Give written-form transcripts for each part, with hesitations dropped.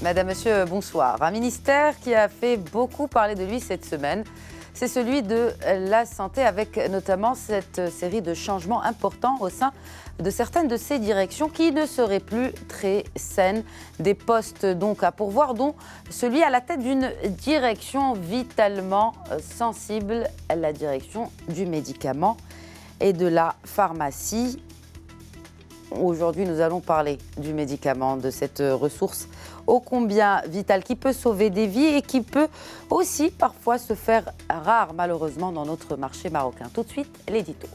Madame, Monsieur, bonsoir. Un ministère qui a fait beaucoup parler de lui cette semaine, c'est celui de la santé, avec notamment cette série de changements importants au sein de certaines de ces directions qui ne seraient plus très saines. Des postes donc à pourvoir, dont celui à la tête d'une direction vitalement sensible, la direction du médicament et de la pharmacie. Aujourd'hui, nous allons parler du médicament, de cette ressource ô combien vitale qui peut sauver des vies et qui peut aussi parfois se faire rare, malheureusement, dans notre marché marocain. Tout de suite, l'édito.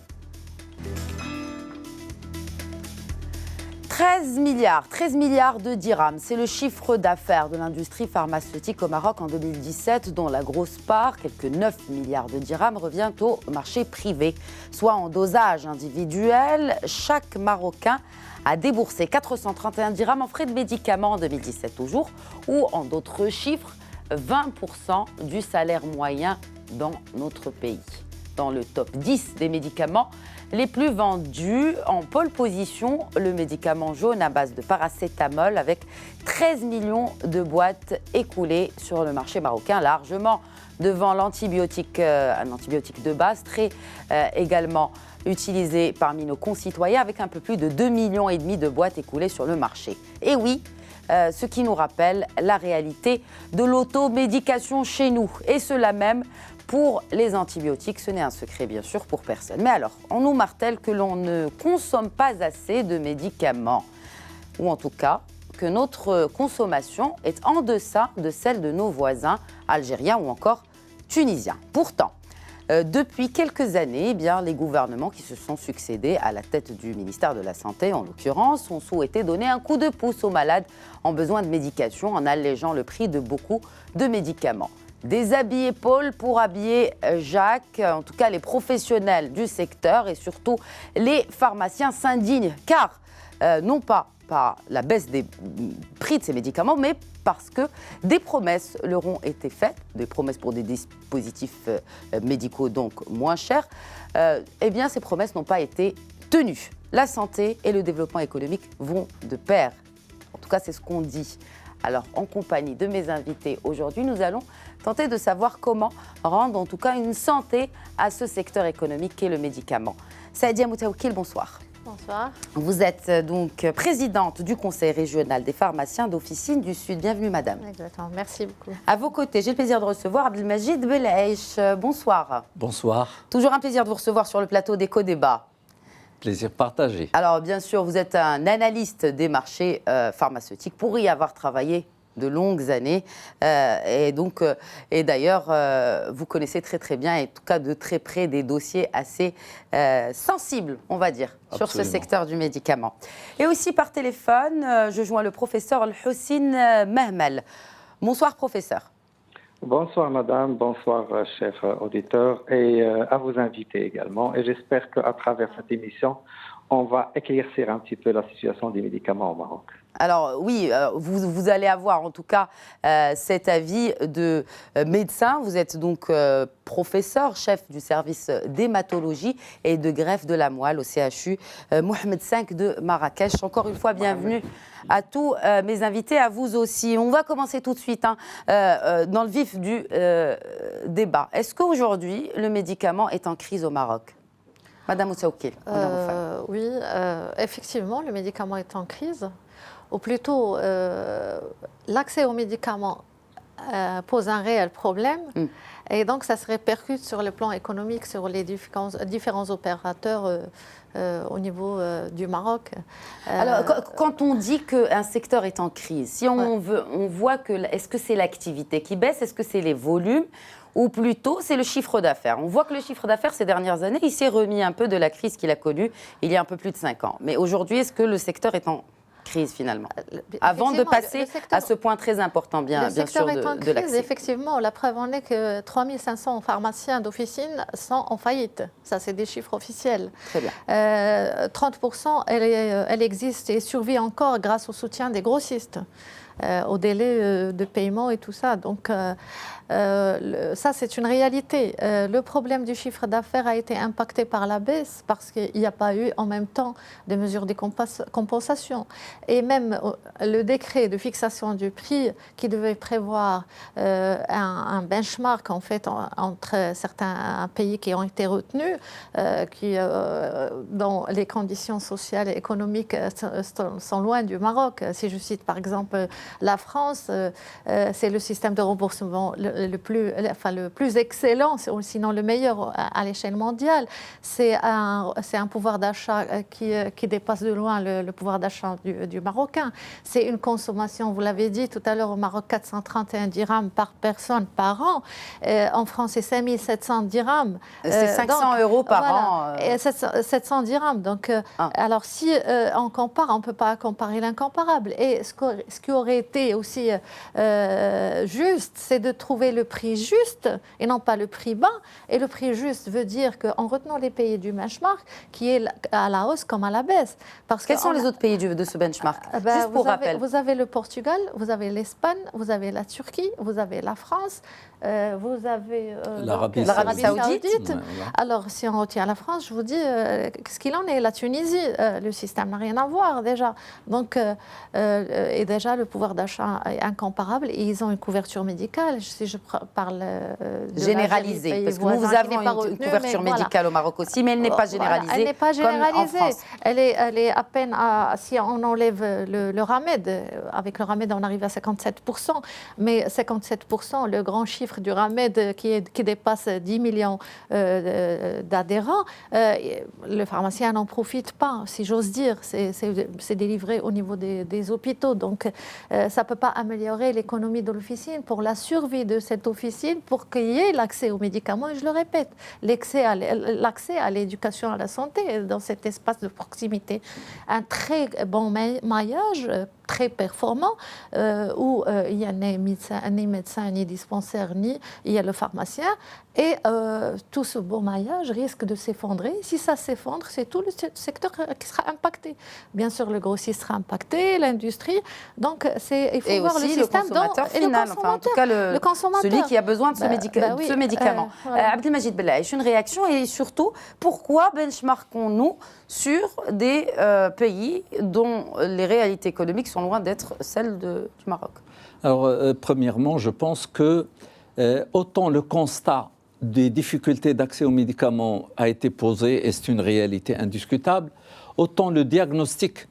13 milliards de dirhams, c'est le chiffre d'affaires de l'industrie pharmaceutique au Maroc en 2017, dont la grosse part, quelques 9 milliards de dirhams, revient au marché privé. Soit en dosage individuel, chaque Marocain a déboursé 431 dirhams en frais de médicaments en 2017 toujours, ou en d'autres chiffres, 20% du salaire moyen dans notre pays. Dans le top 10 des médicaments les plus vendus, en pole position, le médicament jaune à base de paracétamol avec 13 millions de boîtes écoulées sur le marché marocain, largement devant l'antibiotique, un antibiotique de base très également utilisé parmi nos concitoyens avec un peu plus de 2,5 millions de boîtes écoulées sur le marché. Et oui, ce qui nous rappelle la réalité de l'automédication chez nous, et cela même pour les antibiotiques. Ce n'est un secret bien sûr pour personne. Mais alors, on nous martèle que l'on ne consomme pas assez de médicaments, ou en tout cas que notre consommation est en deçà de celle de nos voisins algériens ou encore tunisiens. Pourtant, depuis quelques années, eh bien, les gouvernements qui se sont succédés à la tête du ministère de la Santé, en l'occurrence, ont souhaité donner un coup de pouce aux malades en besoin de médication en allégeant le prix de beaucoup de médicaments. Déshabiller Paul pour habiller Jacques, en tout cas les professionnels du secteur et surtout les pharmaciens s'indignent car non pas par la baisse des prix de ces médicaments, mais parce que des promesses leur ont été faites, des promesses pour des dispositifs médicaux donc moins chers, eh bien ces promesses n'ont pas été tenues. La santé et le développement économique vont de pair. En tout cas, c'est ce qu'on dit. Alors, en compagnie de mes invités aujourd'hui, nous allons tenter de savoir comment rendre en tout cas une santé à ce secteur économique qu'est le médicament. Saïdia Moutaoukil, bonsoir. Bonsoir. Vous êtes donc présidente du Conseil régional des pharmaciens d'Officine du Sud. Bienvenue, madame. Exactement, merci beaucoup. À vos côtés, j'ai le plaisir de recevoir Abdelmajid Belaïch. Bonsoir. Bonsoir. Toujours un plaisir de vous recevoir sur le plateau d'Éco-Débat. Plaisir partagé. Alors, bien sûr, vous êtes un analyste des marchés pharmaceutiques pour y avoir travaillé de longues années. Et d'ailleurs, vous connaissez très très bien, et en tout cas de très près, des dossiers assez sensibles, on va dire, Absolument. sur ce secteur du médicament. Et aussi par téléphone, je joins le professeur Al-Houssine Mehmel. Bonsoir, professeur. Bonsoir madame, bonsoir chers auditeurs et à vos invités également. Et j'espère qu'à travers cette émission, on va éclaircir un petit peu la situation des médicaments au Maroc. Alors oui, vous allez avoir en tout cas cet avis de médecin. Vous êtes donc professeur, chef du service d'hématologie et de greffe de la moelle au CHU Mohamed V de Marrakech. Encore une fois, bienvenue à tous mes invités, à vous aussi. On va commencer tout de suite dans le vif du débat. Est-ce qu'aujourd'hui, le médicament est en crise au Maroc ? Madame Moutaoukil. Oui, effectivement, le médicament est en crise. Ou plutôt, l'accès aux médicaments pose un réel problème. Et donc, ça se répercute sur le plan économique, sur les différents opérateurs au niveau du Maroc. Alors, quand on dit qu'un secteur est en crise, si on voit que, est-ce que c'est l'activité qui baisse, est-ce que c'est les volumes, ou plutôt c'est le chiffre d'affaires? On voit que le chiffre d'affaires ces dernières années, il s'est remis un peu de la crise qu'il a connue il y a un peu plus de 5 ans. Mais aujourd'hui, est-ce que le secteur est en crise finalement? Avant de passer à ce point très important, bien sûr, de l'accès. Effectivement, la preuve en est que 3500 pharmaciens d'officine sont en faillite. Ça, c'est des chiffres officiels. Très bien. 30%, elle existe et survit encore grâce au soutien des grossistes. au délai de paiement et tout ça. Donc, ça, c'est une réalité. Le problème du chiffre d'affaires a été impacté par la baisse parce qu'il n'y a pas eu en même temps de mesures de compensation. Et même le décret de fixation du prix qui devait prévoir un benchmark en fait, entre certains pays qui ont été retenus, dont les conditions sociales et économiques sont loin du Maroc. Si je cite par exemple la France, c'est le système de remboursement le plus excellent, sinon le meilleur à l'échelle mondiale. C'est un pouvoir d'achat qui dépasse de loin le pouvoir d'achat du Marocain. C'est une consommation, vous l'avez dit tout à l'heure, au Maroc, 431 dirhams par personne par an. En France, c'est 5700 dirhams. C'est 500 euros par an. Et 700 dirhams. Donc, alors, si on compare, on ne peut pas comparer l'incomparable. Et ce qui aurait été aussi juste, c'est de trouver le prix juste et non pas le prix bas. Et le prix juste veut dire qu'en retenant les pays du benchmark, qui est à la hausse comme à la baisse. Quels sont les autres pays de ce benchmark? Juste pour rappel. Vous avez le Portugal, vous avez l'Espagne, vous avez la Turquie, vous avez la France, vous avez l'Arabie Saoudite. Ouais. Alors, si on retient la France, je vous dis ce qu'il en est. La Tunisie, le système n'a rien à voir déjà. Donc, et déjà, le pouvoir d'achat est incomparable et ils ont une couverture médicale. Si je parle généralisée, parce que nous avons une couverture médicale au Maroc aussi, mais elle n'est pas généralisée. Elle n'est pas généralisée. Comme en France. Elle est à peine si on enlève le Ramed, avec le Ramed, on arrive à 57%, mais 57%, le grand chiffre du Ramed qui dépasse 10 millions d'adhérents, le pharmacien n'en profite pas, si j'ose dire. C'est délivré au niveau des hôpitaux. Donc, ça ne peut pas améliorer l'économie de l'officine pour la survie de cette officine, pour qu'il y ait l'accès aux médicaments. Et je le répète, l'accès à l'éducation, à la santé dans cet espace de proximité. Un très bon maillage, très performant, où il n'y a ni médecin, ni dispensaire, ni il y a le pharmacien. Et tout ce beau maillage risque de s'effondrer. Si ça s'effondre, c'est tout le secteur qui sera impacté. Bien sûr, le grossiste sera impacté, l'industrie. Donc, il faut voir le système. Le consommateur final, enfin, en tout cas, celui qui a besoin de ce médicament. Abdelmajid Bellaïch, une réaction et surtout, pourquoi benchmarkons-nous sur des pays dont les réalités économiques sont loin d'être celles du Maroc? Alors, premièrement, je pense que autant le constat des difficultés d'accès aux médicaments a été posé, et c'est une réalité indiscutable, autant le diagnostic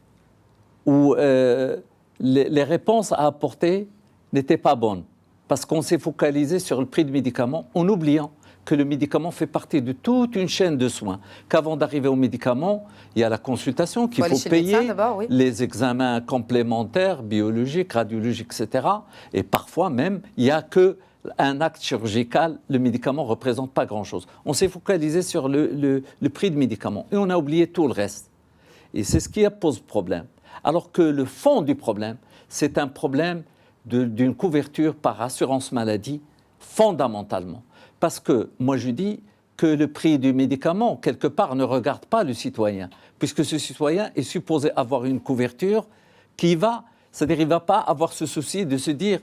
ou les réponses à apporter n'étaient pas bonnes. Parce qu'on s'est focalisé sur le prix du médicament en oubliant que le médicament fait partie de toute une chaîne de soins. Qu'avant d'arriver au médicament, il y a la consultation qu'il faut payer, oui. Les examens complémentaires, biologiques, radiologiques, etc. Et parfois même, il n'y a qu'un acte chirurgical, le médicament ne représente pas grand-chose. On s'est focalisé sur le prix du médicament et on a oublié tout le reste. Et c'est ce qui pose problème. Alors que le fond du problème, c'est un problème d'une couverture par assurance maladie fondamentalement. Parce que moi je dis que le prix du médicament, quelque part, ne regarde pas le citoyen, puisque ce citoyen est supposé avoir une couverture qui va, c'est-à-dire il ne va pas avoir ce souci de se dire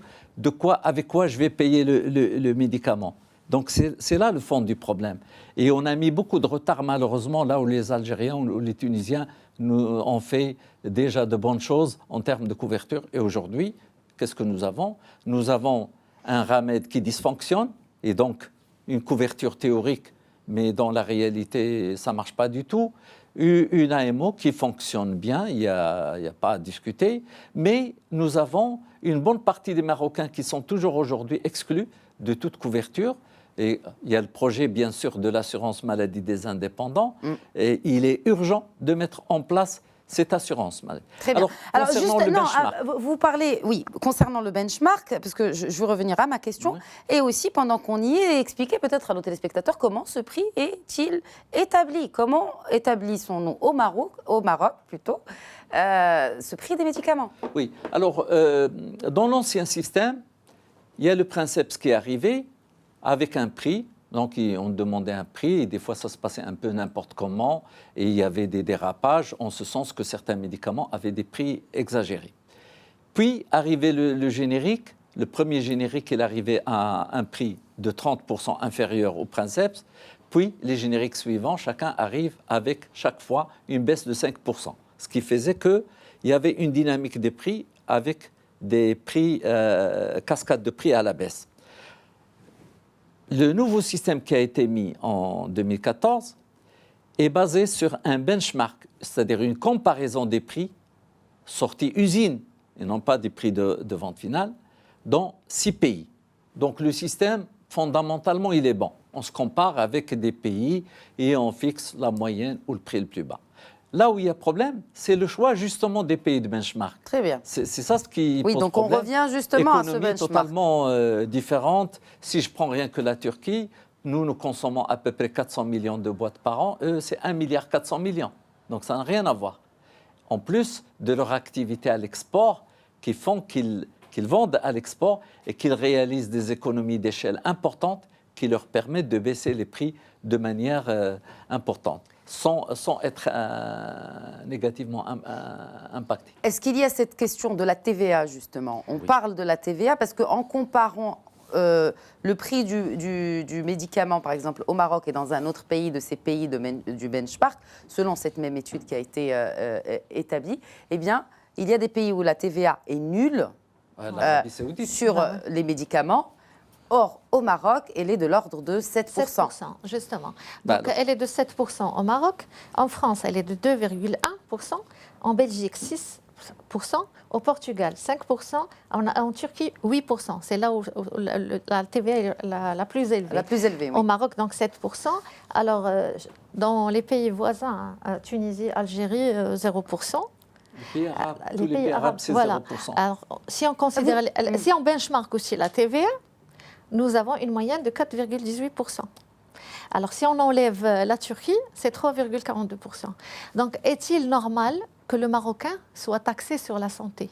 avec quoi je vais payer le médicament. Donc c'est là le fond du problème. Et on a mis beaucoup de retard malheureusement là où les Algériens ou les Tunisiens nous ont fait déjà de bonnes choses en termes de couverture. Et aujourd'hui, qu'est-ce que nous avons? Nous avons un Ramed qui dysfonctionne et donc une couverture théorique, mais dans la réalité, ça ne marche pas du tout. Une AMO qui fonctionne bien, il n'y a pas à discuter, mais nous avons une bonne partie des Marocains qui sont toujours aujourd'hui exclus de toute couverture. Et il y a le projet, bien sûr, de l'assurance maladie des indépendants, et il est urgent de mettre en place cette assurance maladie. Très bien. Alors concernant le benchmark. Vous parlez, oui, concernant le benchmark, parce que je veux revenir à ma question, oui. Et aussi, pendant qu'on y est, expliquer peut-être à nos téléspectateurs comment ce prix est-il établi? Comment établissons-nous au Maroc plutôt, ce prix des médicaments? Oui, alors, dans l'ancien système, il y a le princeps qui est arrivé avec un prix. Donc, on demandait un prix et des fois, ça se passait un peu n'importe comment et il y avait des dérapages en ce sens que certains médicaments avaient des prix exagérés. Puis, arrivé le générique, le premier générique, il arrivait à un prix de 30% inférieur au princeps. Puis, les génériques suivants, chacun arrive avec, chaque fois, une baisse de 5%. Ce qui faisait qu'il y avait une dynamique des prix avec des prix, cascades de prix à la baisse. Le nouveau système qui a été mis en 2014 est basé sur un benchmark, c'est-à-dire une comparaison des prix sortis usine, et non pas des prix de vente finale, dans 6 pays. Donc le système, fondamentalement, il est bon. On se compare avec des pays et on fixe la moyenne ou le prix le plus bas. Là où il y a problème, c'est le choix justement des pays de benchmark. Très bien. C'est ça ce qui pose donc problème. on revient justement à ce Économie benchmark. totalement différente. Si je prends rien que la Turquie, nous consommons à peu près 400 millions de boîtes par an. Eux, c'est 1,4 milliard. Donc ça n'a rien à voir. En plus de leur activité à l'export, qui font qu'ils vendent à l'export et qu'ils réalisent des économies d'échelle importantes qui leur permettent de baisser les prix de manière importante, sans être négativement impactés. Est-ce qu'il y a cette question de la TVA, justement? On parle de la TVA parce qu'en comparant le prix du médicament, par exemple, au Maroc et dans un autre pays de ces pays du benchmark, selon cette même étude qui a été établie, eh bien, il y a des pays où la TVA est nulle sur les médicaments. Or, au Maroc, elle est de l'ordre de 7%. 7%, justement. Donc, elle est de 7% au Maroc. En France, elle est de 2,1%. En Belgique, 6%. Au Portugal, 5%. En Turquie, 8%. C'est là où la TVA est la plus élevée. La plus élevée, oui. Au Maroc, donc 7%. Alors, dans les pays voisins, Tunisie, Algérie, 0%. Tous les pays arabes, c'est voilà. 0%. Alors, si on considère, si on benchmark aussi la TVA, nous avons une moyenne de 4,18%. Alors, si on enlève la Turquie, c'est 3,42%. Donc, est-il normal que le Marocain soit taxé sur la santé?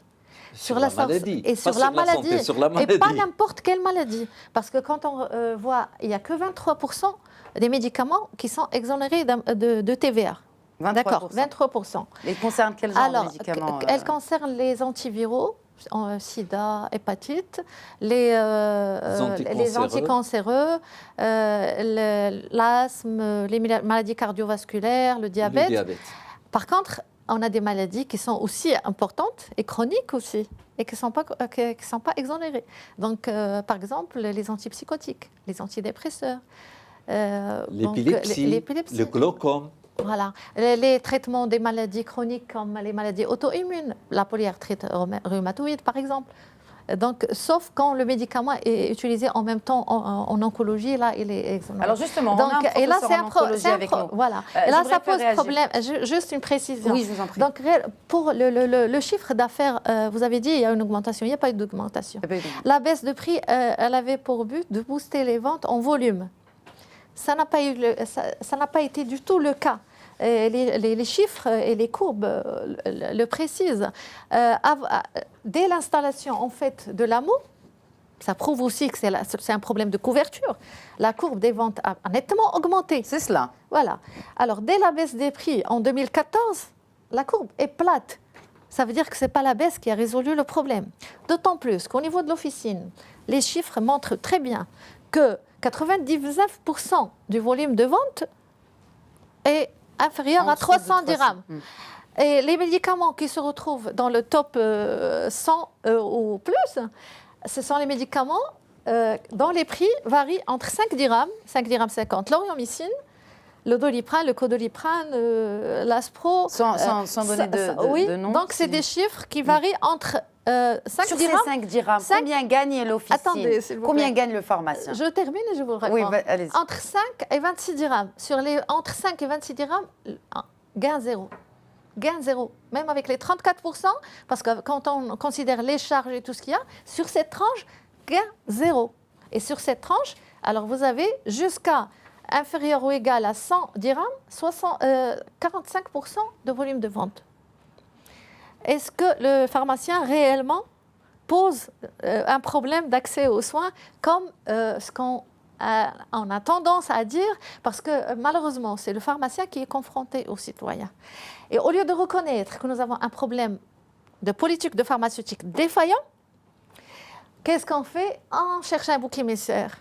Sur la maladie. Et sur la maladie. Santé, sur la maladie. Et pas n'importe quelle maladie. Parce que quand on voit, il n'y a que 23% des médicaments qui sont exonérés de TVA. 23%. D'accord, 23%. Et concerne quel genre de médicaments? Elle concerne les antiviraux, sida, hépatite, les anticancéreux, l'asthme, les maladies cardiovasculaires, le diabète. Par contre, on a des maladies qui sont aussi importantes et chroniques aussi, et qui ne sont pas exonérées. Donc, par exemple, les antipsychotiques, les antidépresseurs. L'épilepsie, le glaucome. Voilà. Les traitements des maladies chroniques comme les maladies auto-immunes, la polyarthrite rhumatoïde par exemple. Donc, sauf quand le médicament est utilisé en même temps en oncologie, là, il est exonéré. Alors justement, on a un professeur en oncologie avec nous. Voilà. Et là, ça pose problème. Juste une précision. Oui, je vous en prie. Donc, pour le chiffre d'affaires, vous avez dit il y a une augmentation. Il n'y a pas eu d'augmentation. La baisse de prix, elle avait pour but de booster les ventes en volume. Ça n'a pas été du tout le cas. Les chiffres et les courbes le précisent. Dès l'installation en fait de l'AMO, ça prouve aussi que c'est un problème de couverture. La courbe des ventes a nettement augmenté. C'est cela. Voilà. Alors, dès la baisse des prix en 2014, la courbe est plate. Ça veut dire que ce n'est pas la baisse qui a résolu le problème. D'autant plus qu'au niveau de l'officine, les chiffres montrent très bien que 99% du volume de vente est inférieur à 300 dirhams. Et les médicaments qui se retrouvent dans le top 100 ou plus, ce sont les médicaments dont les prix varient entre 5 dirhams, 5 dirhams 50, l'oriomycine, le doliprane, le codoliprane, l'aspro. Sans donner de nom. Donc c'est des chiffres qui varient entre 5 sur dirhams. Ces 5 dirhams, combien gagne l'officine? Attendez, s'il vous plaît. Combien gagne le pharmacien? Je termine et je vous réponds. Oui, allez-y. Entre 5 et 26 dirhams. Entre 5 et 26 dirhams, gain zéro. Gain zéro. Même avec les 34%, parce que quand on considère les charges et tout ce qu'il y a, sur cette tranche, gain zéro. Et sur cette tranche, alors vous avez jusqu'à inférieur ou égal à 100 dirhams, 45% de volume de vente. Est-ce que le pharmacien réellement pose un problème d'accès aux soins comme ce qu'on a tendance à dire, parce que malheureusement, c'est le pharmacien qui est confronté aux citoyens. Et au lieu de reconnaître que nous avons un problème de politique de pharmaceutique défaillant, qu'est-ce qu'on fait? On cherche un bouc émissaire.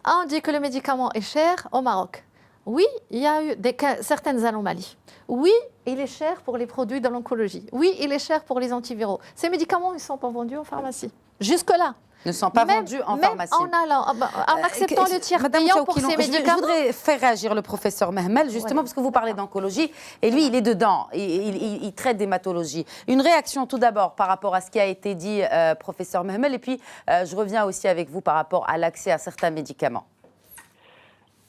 On dit que le médicament est cher au Maroc. Oui, il y a eu certaines anomalies. Oui, il est cher pour les produits de l'oncologie. Oui, il est cher pour les antiviraux. Ces médicaments, ils ne sont pas vendus en pharmacie. Jusque-là. Ne sont pas vendus en pharmacie. En acceptant le tiers payant pour ces médicaments. Je voudrais faire réagir le professeur Mehmel, justement, parce que vous parlez d'oncologie, et lui, il est dedans, il traite d'hématologie. Une réaction tout d'abord par rapport à ce qui a été dit, professeur Mehmel, et puis je reviens aussi avec vous par rapport à l'accès à certains médicaments.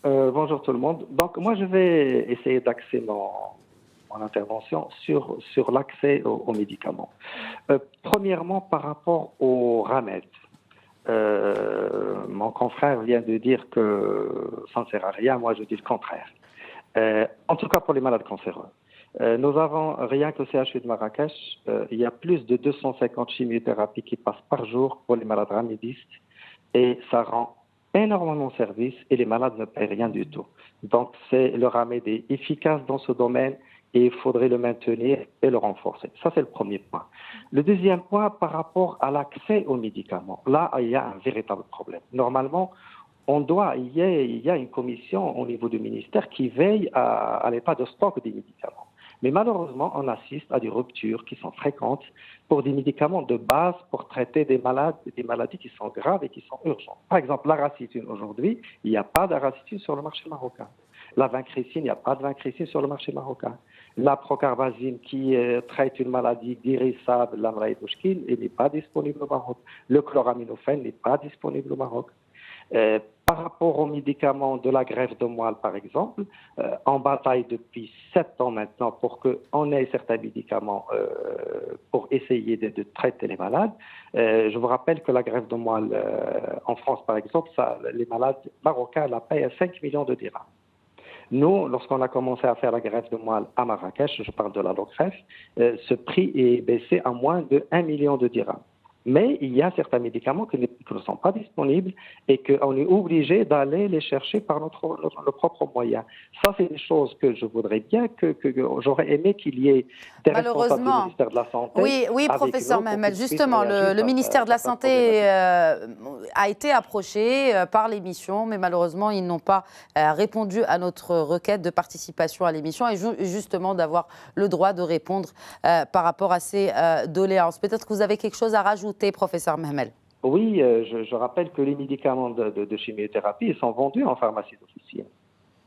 Bonjour tout le monde. Donc moi, je vais essayer d'axer mon intervention sur l'accès aux médicaments. Premièrement, par rapport aux remèdes. Mon confrère vient de dire que ça ne sert à rien. Moi, je dis le contraire. En tout cas, pour les malades cancéreux. Nous avons, rien qu'au CHU de Marrakech, il y a plus de 250 chimiothérapies qui passent par jour pour les malades ramidistes et ça rend énormément de service et les malades ne paient rien du tout. Donc, le remède est efficace dans ce domaine et il faudrait le maintenir et le renforcer. Ça, c'est le premier point. Le deuxième point, par rapport à l'accès aux médicaments. Là, il y a un véritable problème. Normalement, il y a une commission au niveau du ministère qui veille à l'état de stock des médicaments. Mais malheureusement, on assiste à des ruptures qui sont fréquentes pour des médicaments de base pour traiter des maladies qui sont graves et qui sont urgentes. Par exemple, l'aracitine aujourd'hui, il n'y a pas d'aracitine sur le marché marocain. La vancrécine, il n'y a pas de vancrécine sur le marché marocain. La procarbazine qui traite une maladie guérissable, l'amraï douchkine, il n'est pas disponible au Maroc. Le chloraminofène n'est pas disponible au Maroc. Par rapport aux médicaments de la greffe de moelle, par exemple, on bataille depuis 7 ans maintenant pour qu'on ait certains médicaments pour essayer de traiter les malades. Je vous rappelle que la greffe de moelle en France, par exemple, les malades marocains la payent à 5 millions de dirhams. Nous, lorsqu'on a commencé à faire la greffe de moelle à Marrakech, je parle de la greffe, ce prix est baissé à moins de 1 million de dirhams. Mais il y a certains médicaments qui ne sont pas disponibles et qu'on est obligé d'aller les chercher par nos propres moyens. Ça, c'est des choses que je voudrais bien, que j'aurais aimé qu'il y ait des responsables du ministère de la Santé. Oui, professeur Mehmel, justement, le ministère de la Santé a été approché par l'émission, mais malheureusement, ils n'ont pas répondu à notre requête de participation à l'émission et justement d'avoir le droit de répondre par rapport à ces doléances. Peut-être que vous avez quelque chose à rajouter, professeur Mehmel. Oui, je rappelle que les médicaments de chimiothérapie sont vendus en pharmacie d'officine.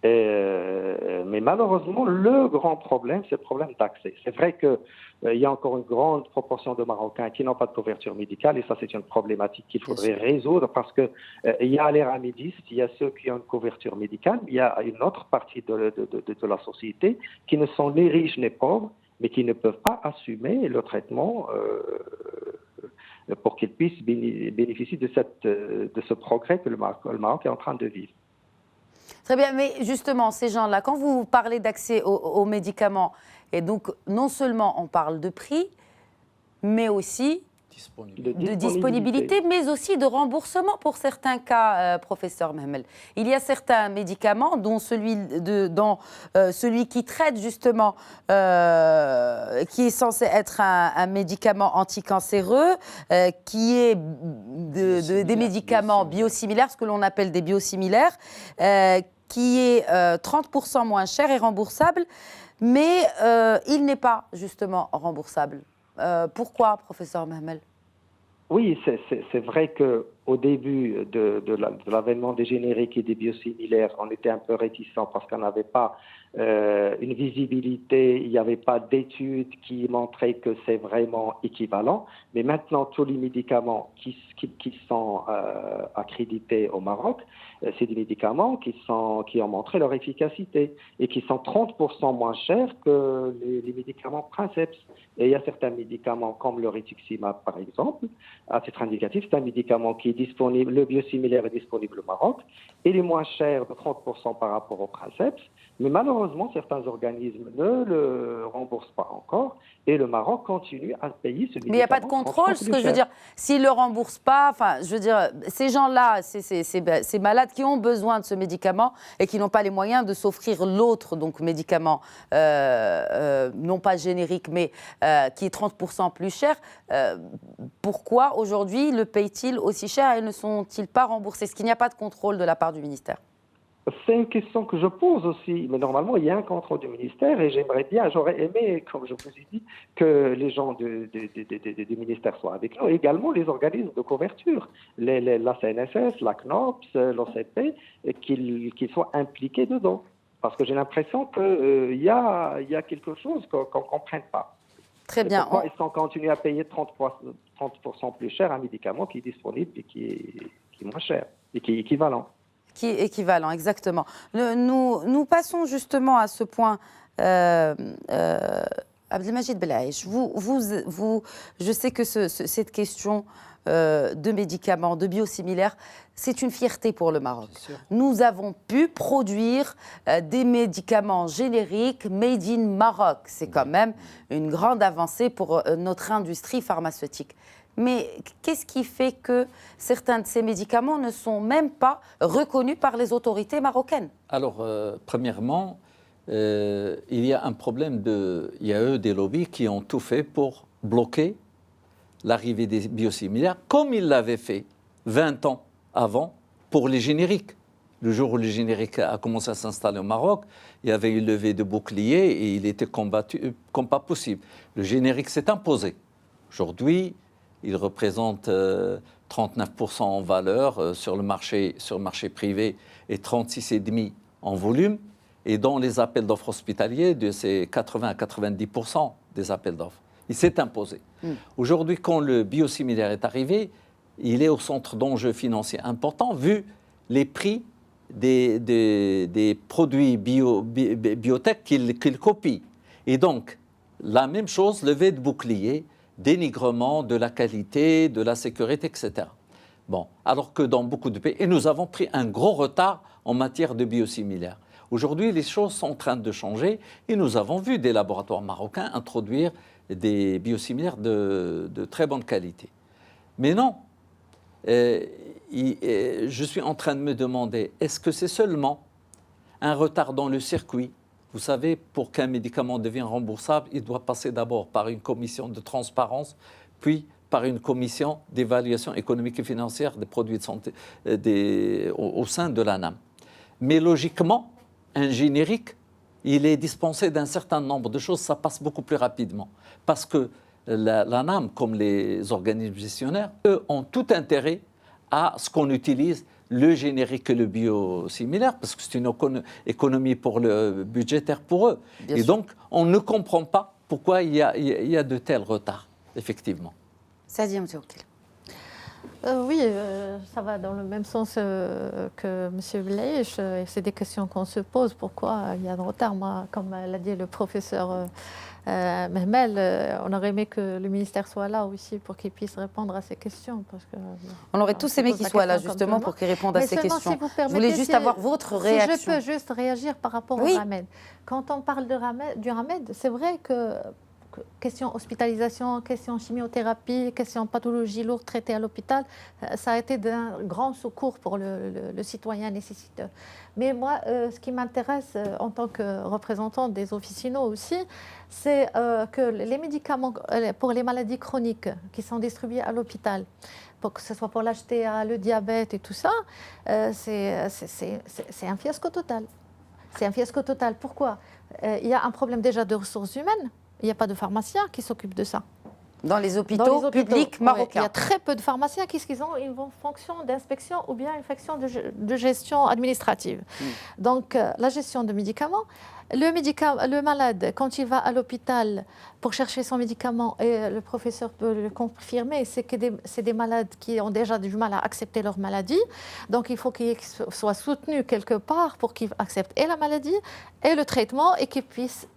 Mais malheureusement, le grand problème, c'est le problème d'accès. C'est vrai qu'il y a encore une grande proportion de Marocains qui n'ont pas de couverture médicale et ça, c'est une problématique qu'il faudrait résoudre parce qu'il y a les ramidistes, il y a ceux qui ont une couverture médicale, il y a une autre partie de la société qui ne sont ni riches ni pauvres, mais qui ne peuvent pas assumer le traitement pour qu'ils puissent bénéficier de ce progrès que le Maroc est en train de vivre. Très bien, mais justement, ces gens-là, quand vous parlez d'accès aux médicaments, et donc non seulement on parle de prix, mais aussi de disponibilité, mais aussi de remboursement pour certains cas, professeur Mehmel. Il y a certains médicaments, dont celui qui traite justement, qui est censé être un médicament anticancéreux, qui est des médicaments biosimilaires, ce que l'on appelle des biosimilaires, qui est 30% moins cher et remboursable, mais il n'est pas justement remboursable. Pourquoi, professeur Mehmel? Oui, c'est vrai qu'au début de l'avènement des génériques et des biosimilaires, on était un peu réticents parce qu'on n'avait pas une visibilité, il n'y avait pas d'études qui montraient que c'est vraiment équivalent. Mais maintenant, tous les médicaments qui sont accrédités au Maroc, c'est des médicaments qui ont montré leur efficacité et qui sont 30% moins chers que les médicaments Princeps. Et il y a certains médicaments comme le rituximab, par exemple, à titre indicatif, c'est un médicament qui est disponible, le biosimilaire est disponible au Maroc, et il est moins cher de 30% par rapport au Princeps, mais malheureusement, malheureusement, certains organismes ne le remboursent pas encore et le Maroc continue à payer ce médicament. Mais il n'y a pas de contrôle, ce que je veux dire. S'ils ne le remboursent pas, enfin, je veux dire, ces gens-là, ces malades qui ont besoin de ce médicament et qui n'ont pas les moyens de s'offrir l'autre donc médicament, non pas générique, mais qui est 30% plus cher, pourquoi aujourd'hui le payent-ils aussi cher et ne sont-ils pas remboursés? Est-ce qu'il n'y a pas de contrôle de la part du ministère? C'est une question que je pose aussi, mais normalement, il y a un contrôle du ministère et j'aurais aimé, comme je vous ai dit, que les gens du ministère soient avec nous, et également les organismes de couverture, la CNSS, la CNOPS, l'OCP, qu'ils soient impliqués dedans. Parce que j'ai l'impression qu'il y a quelque chose qu'on ne comprenne pas. Très bien. Pourquoi est-ce qu'on continue à payer 30% plus cher un médicament qui est disponible et qui est moins cher et qui est équivalent? Qui est équivalent, exactement. Nous passons justement à ce point. Abdelmajid Belaïch, je sais que cette question de médicaments, de biosimilaires, c'est une fierté pour le Maroc. Nous avons pu produire des médicaments génériques made in Maroc. C'est quand même une grande avancée pour notre industrie pharmaceutique. Mais qu'est-ce qui fait que certains de ces médicaments ne sont même pas reconnus par les autorités marocaines? Alors, premièrement, il y a un problème il y a des lobbies qui ont tout fait pour bloquer l'arrivée des biosimilaires, comme ils l'avaient fait 20 ans avant pour les génériques. Le jour où le générique a commencé à s'installer au Maroc, il y avait une levée de boucliers et il était combattu comme pas possible. Le générique s'est imposé. Aujourd'hui, il représente 39% en valeur sur le marché privé et 36,5% en volume. Et dans les appels d'offres hospitaliers, c'est 80 à 90% des appels d'offres. Il s'est imposé. Aujourd'hui, quand le biosimilaire est arrivé, il est au centre d'enjeux financiers importants vu les prix des produits biotech qu'il copie. Et donc, la même chose, levée de bouclier, dénigrement de la qualité, de la sécurité, etc. Bon, alors que dans beaucoup de pays, et nous avons pris un gros retard en matière de biosimilaires. Aujourd'hui, les choses sont en train de changer et nous avons vu des laboratoires marocains introduire des biosimilaires de très bonne qualité. Mais non, je suis en train de me demander, est-ce que c'est seulement un retard dans le circuit? Vous savez, pour qu'un médicament devienne remboursable, il doit passer d'abord par une commission de transparence, puis par une commission d'évaluation économique et financière des produits de santé au sein de l'ANAM. Mais logiquement, un générique, il est dispensé d'un certain nombre de choses, ça passe beaucoup plus rapidement. Parce que l'ANAM, comme les organismes gestionnaires, eux, ont tout intérêt à ce qu'on utilise le générique et le biosimilaire, parce que c'est une économie budgétaire pour eux. Et donc, on ne comprend pas pourquoi il y a de tels retards, effectivement. Sadia Mtoukil. Oui, ça va dans le même sens que M. Belaïch. C'est des questions qu'on se pose. Pourquoi il y a de retard? Moi, comme l'a dit le professeur Mehmel, on aurait aimé que le ministère soit là aussi pour qu'il puisse répondre à ces questions. Parce que, on aurait tous aimé qu'il soit là justement pour qu'il réponde à ces questions. Si vous permettez, je voulais juste avoir votre réaction. Si je peux juste réagir par rapport au RAMED. Quand on parle du RAMED, c'est vrai que question hospitalisation, question chimiothérapie, question pathologie lourde traitée à l'hôpital, ça a été d'un grand secours pour le citoyen nécessiteux. Mais moi, ce qui m'intéresse en tant que représentant des officinaux aussi, c'est que les médicaments pour les maladies chroniques qui sont distribués à l'hôpital, que ce soit pour l'HTA, le diabète et tout ça, c'est un fiasco total. C'est un fiasco total. Pourquoi? Il y a un problème déjà de ressources humaines. Il n'y a pas de pharmaciens qui s'occupent de ça. Dans les hôpitaux publics marocains. Il y a très peu de pharmaciens. Qu'est-ce qu'ils ont? Ils vont fonction d'inspection ou bien une fonction de gestion administrative. Donc, la gestion de médicaments. Le malade, quand il va à l'hôpital pour chercher son médicament, et le professeur peut le confirmer, c'est que c'est des malades qui ont déjà du mal à accepter leur maladie. Donc, il faut qu'ils soient soutenus quelque part pour qu'ils acceptent et la maladie et le traitement et qu'ils puissent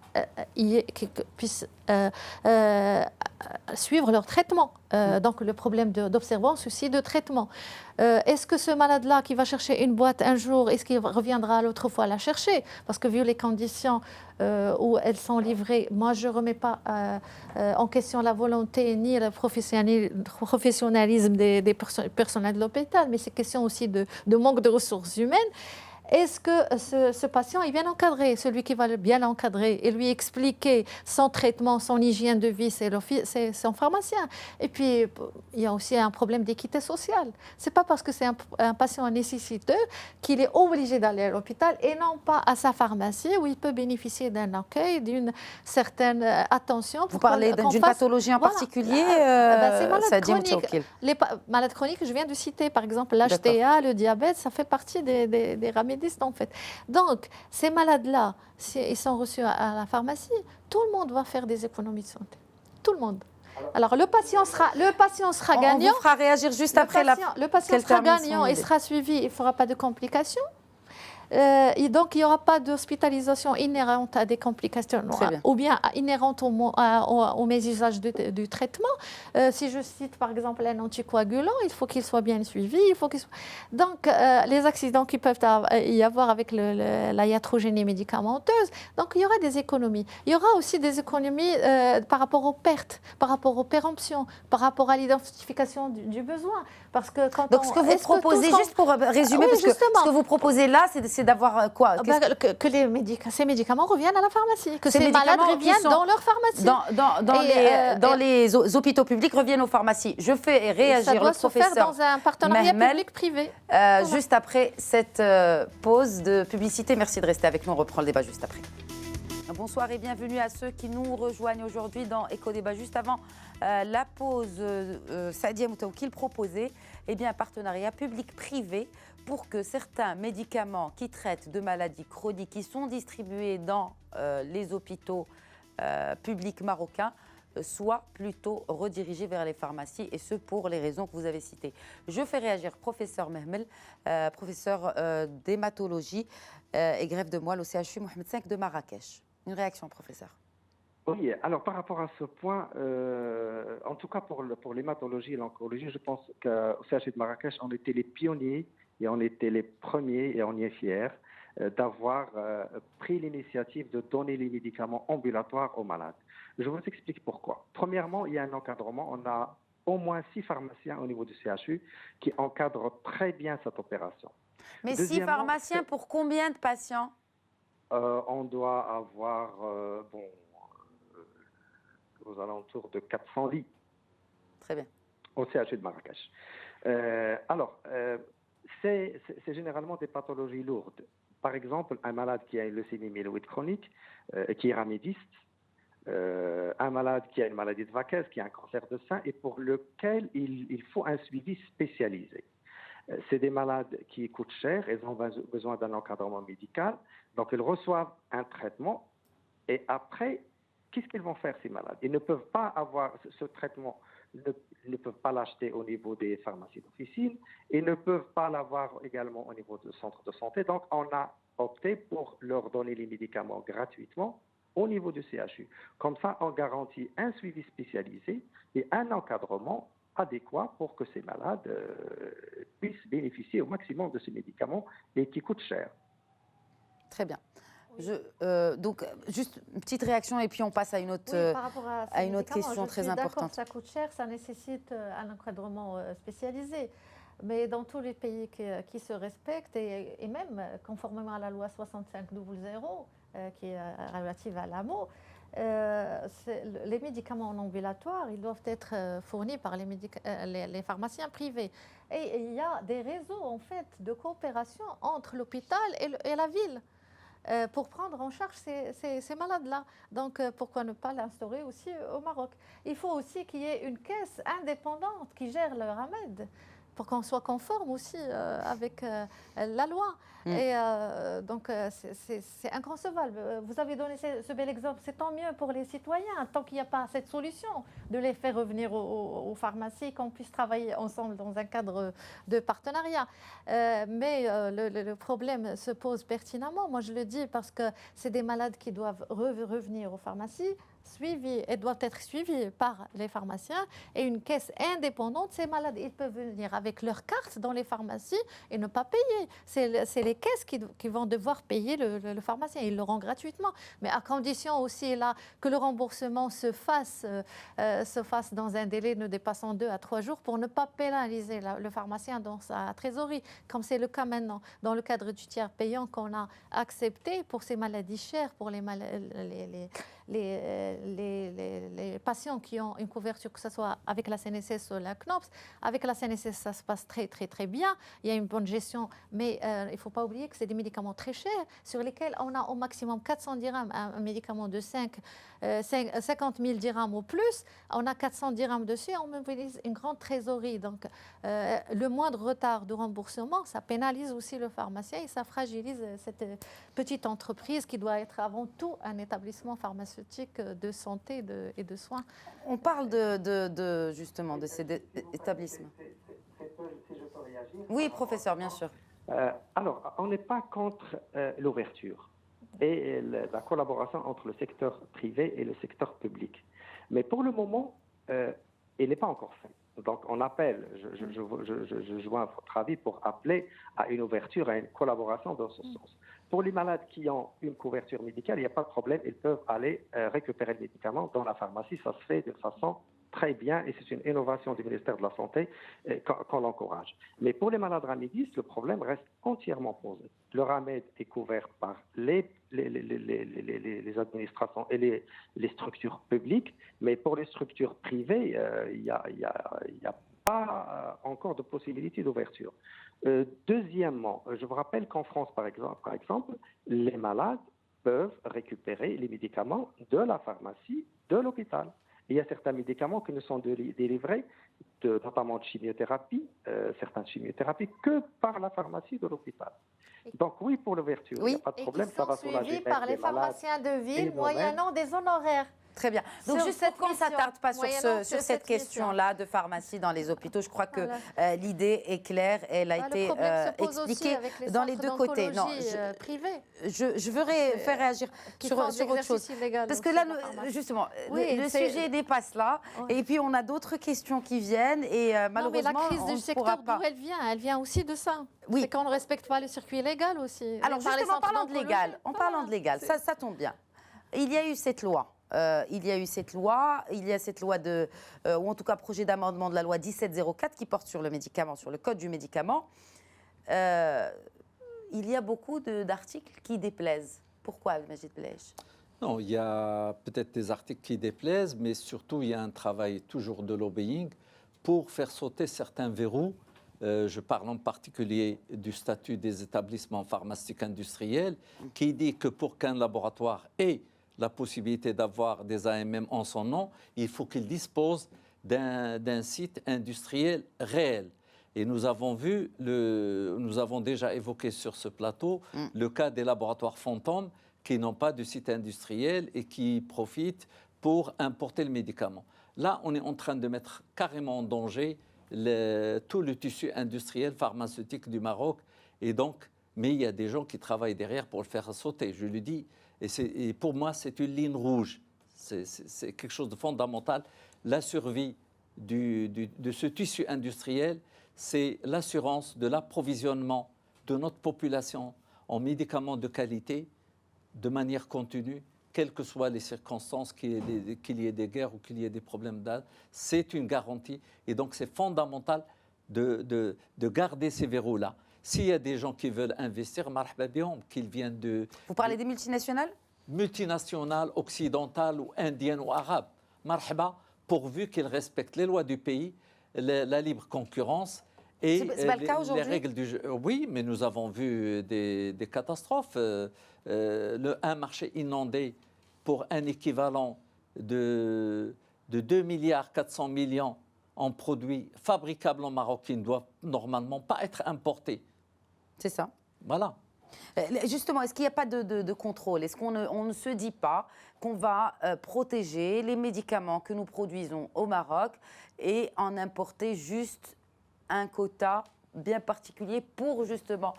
suivre leur traitement. Donc le problème d'observance aussi de traitement. Est-ce que ce malade-là qui va chercher une boîte un jour, est-ce qu'il reviendra l'autre fois la chercher? Parce que vu les conditions où elles sont livrées, moi je ne remets pas en question la volonté ni le professionnalisme des personnels de l'hôpital, mais c'est question aussi de manque de ressources humaines. Est-ce que ce patient est bien encadré? Celui qui va le bien encadrer et lui expliquer son traitement, son hygiène de vie, c'est son pharmacien. Et puis, il y a aussi un problème d'équité sociale. Ce n'est pas parce que c'est un patient nécessiteux qu'il est obligé d'aller à l'hôpital et non pas à sa pharmacie où il peut bénéficier d'un accueil, d'une certaine attention. Vous parlez d'une pathologie en particulier, Sadia Moutaoukil. Les malades chroniques, je viens de citer par exemple l'HTA, le diabète, ça fait partie des ramédistes en fait. Donc, ces malades-là, s'ils sont reçus à la pharmacie, tout le monde va faire des économies de santé. Tout le monde. Alors, le patient sera gagnant. On vous fera réagir juste après le patient sera gagnant et sera suivi, il ne fera pas de complications. Et donc, il n'y aura pas d'hospitalisation inhérente à des complications ou bien inhérente au mésusage du traitement. Si je cite par exemple un anticoagulant, il faut qu'il soit bien suivi. Donc, les accidents qui peuvent y avoir avec la iatrogénie médicamenteuse, donc il y aura des économies. Il y aura aussi des économies par rapport aux pertes, par rapport aux péremptions, par rapport à l'identification du besoin. Parce que donc, ce que vous proposez, juste pour résumer, parce que ce que vous proposez là, c'est d'avoir quoi? Que ces médicaments reviennent à la pharmacie, que ces malades reviennent dans leur pharmacie. Dans les hôpitaux publics reviennent aux pharmacies. Je fais réagir le professeur se faire dans un partenariat public-privé. Juste après cette pause de publicité. Merci de rester avec nous, on reprend le débat juste après. Bonsoir et bienvenue à ceux qui nous rejoignent aujourd'hui dans Éco-Débat. Juste avant la pause, Sadia Moutaoukil proposait un partenariat public-privé pour que certains médicaments qui traitent de maladies chroniques qui sont distribués dans les hôpitaux publics marocains soient plutôt redirigés vers les pharmacies, et ce pour les raisons que vous avez citées. Je fais réagir professeur Mehmel, professeur d'hématologie et greffe de moelle au CHU Mohamed V de Marrakech. Une réaction, professeur? Oui, alors par rapport à ce point, en tout cas pour l'hématologie et l'oncologie, je pense qu'au CHU de Marrakech, on était les pionniers et on était les premiers, et on y est fiers, d'avoir pris l'initiative de donner les médicaments ambulatoires aux malades. Je vous explique pourquoi. Premièrement, il y a un encadrement. On a au moins 6 pharmaciens au niveau du CHU qui encadrent très bien cette opération. Mais 6 pharmaciens pour combien de patients? On doit avoir aux alentours de 400 lits. Très bien. Au CHU de Marrakech. C'est généralement des pathologies lourdes. Par exemple, un malade qui a une leucémie myéloïde chronique, qui est ramédiste, un malade qui a une maladie de Vaquez, qui a un cancer de sein, et pour lequel il faut un suivi spécialisé. C'est des malades qui coûtent cher, ils ont besoin d'un encadrement médical, donc ils reçoivent un traitement, et après, qu'est-ce qu'ils vont faire ces malades? Ils ne peuvent pas avoir ce traitement, ils ne peuvent pas l'acheter au niveau des pharmacies d'officine, ils ne peuvent pas l'avoir également au niveau de centres de santé, donc on a opté pour leur donner les médicaments gratuitement au niveau du CHU. Comme ça, on garantit un suivi spécialisé et un encadrement adéquat pour que ces malades puissent bénéficier au maximum de ces médicaments et qui coûtent cher. Très bien. Donc, juste une petite réaction et puis on passe à une autre, question très importante. Ça coûte cher, ça nécessite un encadrement spécialisé. Mais dans tous les pays qui se respectent, et même conformément à la loi 6500, qui est relative à l'AMO, les médicaments en ambulatoire, ils doivent être fournis par les pharmaciens privés. Et il y a des réseaux en fait de coopération entre l'hôpital et la ville pour prendre en charge ces malades-là. Donc pourquoi ne pas l'instaurer aussi au Maroc? Il faut aussi qu'il y ait une caisse indépendante qui gère le RAMED, pour qu'on soit conforme aussi avec la loi. Et donc, c'est inconcevable. Vous avez donné ce bel exemple. C'est tant mieux pour les citoyens, tant qu'il n'y a pas cette solution de les faire revenir aux pharmacies, qu'on puisse travailler ensemble dans un cadre de partenariat. Mais le problème se pose pertinemment. Moi, je le dis parce que c'est des malades qui doivent revenir aux pharmacies suivies et doivent être suivies par les pharmaciens et une caisse indépendante. Ces malades, ils peuvent venir avec leur carte dans les pharmacies et ne pas payer. C'est les caisses qui vont devoir payer le pharmacien. Ils l'auront gratuitement, mais à condition aussi là, que le remboursement se fasse dans un délai ne dépassant 2 à 3 jours pour ne pas pénaliser le pharmacien dans sa trésorerie, comme c'est le cas maintenant dans le cadre du tiers payant qu'on a accepté pour ces maladies chères, pour les patients qui ont une couverture, que ce soit avec la CNSS ou la CNOPS. Avec la CNSS, ça se passe très, très, très bien. Il y a une bonne gestion, mais il ne faut pas oublier que c'est des médicaments très chers sur lesquels on a au maximum 400 dirhams, un médicament de 50 000 dirhams au plus. On a 400 dirhams dessus, on mobilise une grande trésorerie. Donc, le moindre retard de remboursement, ça pénalise aussi le pharmacien et ça fragilise cette petite entreprise qui doit être avant tout un établissement pharmaceutique de santé et de soins. On parle justement de ces établissements. Si je peux réagir. Oui, professeur, bien sûr. Alors, on n'est pas contre l'ouverture et la collaboration entre le secteur privé et le secteur public. Mais pour le moment, il n'est pas encore fait. Donc, on appelle, je joins votre avis pour appeler à une ouverture, à une collaboration dans ce sens. Pour les malades qui ont une couverture médicale, il n'y a pas de problème, ils peuvent aller récupérer le médicament dans la pharmacie. Ça se fait de façon très bien et c'est une innovation du ministère de la Santé qu'on l'encourage. Mais pour les malades ramidistes, le problème reste entièrement posé. Le RAMED est couvert par les administrations et les structures publiques, mais pour les structures privées, il n'y a pas encore de possibilité d'ouverture. Deuxièmement, je vous rappelle qu'en France, par exemple, les malades peuvent récupérer les médicaments de la pharmacie, de l'hôpital. Il y a certains médicaments qui ne sont délivrés, notamment de chimiothérapie, certaines chimiothérapies, que par la pharmacie de l'hôpital. Donc oui, pour l'ouverture, il n'y a pas de problème, ça va soulager. Suivis par les pharmaciens de ville, moyennant des honoraires. Très bien. Donc juste pour qu'on ne s'attarde pas sur cette question-là de pharmacie dans les hôpitaux, je crois que l'idée est claire, elle a été expliquée dans les deux côtés. Non, je veux faire réagir sur autre chose. Parce que là, justement, le sujet dépasse là, et puis on a d'autres questions qui viennent, et malheureusement, mais la crise du secteur, d'où elle vient aussi de ça. Oui. C'est qu'on ne respecte pas le circuit légal aussi. Alors justement, en parlant de légal, ça tombe bien. Il y a eu cette loi. Il y a cette loi ou en tout cas projet d'amendement de la loi 1704 qui porte sur le médicament, sur le code du médicament. Il y a beaucoup d'articles qui déplaisent. Pourquoi, Majid Belaiche ? Non, il y a peut-être des articles qui déplaisent, mais surtout il y a un travail toujours de lobbying pour faire sauter certains verrous. Je parle en particulier du statut des établissements pharmaceutiques industriels qui dit que pour qu'un laboratoire ait la possibilité d'avoir des AMM en son nom, il faut qu'il dispose d'un site industriel réel. Et nous avons déjà évoqué sur ce plateau le cas des laboratoires fantômes qui n'ont pas de site industriel et qui profitent pour importer le médicament. Là, on est en train de mettre carrément en danger tout le tissu industriel pharmaceutique du Maroc. Et donc, mais il y a des gens qui travaillent derrière pour le faire sauter, je le dis. Et pour moi, c'est une ligne rouge. C'est quelque chose de fondamental. La survie de ce tissu industriel, c'est l'assurance de l'approvisionnement de notre population en médicaments de qualité de manière continue, quelles que soient les circonstances, qu'il y ait des guerres ou qu'il y ait des problèmes d'âge. C'est une garantie. Et donc, c'est fondamental de garder ces verrous-là. S'il y a des gens qui veulent investir, marhaba bihom, qu'ils viennent de... Vous parlez des multinationales ? Multinationales, occidentales ou indiennes ou arabes. Marhaba, pourvu qu'ils respectent les lois du pays, la libre concurrence et les règles du jeu. Oui, mais nous avons vu des catastrophes. Un marché inondé pour un équivalent de 2 milliards 400 millions en produits fabricables en Maroc qui ne doivent normalement pas être importés. C'est ça. Voilà. Justement, est-ce qu'il n'y a pas de contrôle ? Est-ce qu'on ne se dit pas qu'on va protéger les médicaments que nous produisons au Maroc et en importer juste un quota bien particulier pour justement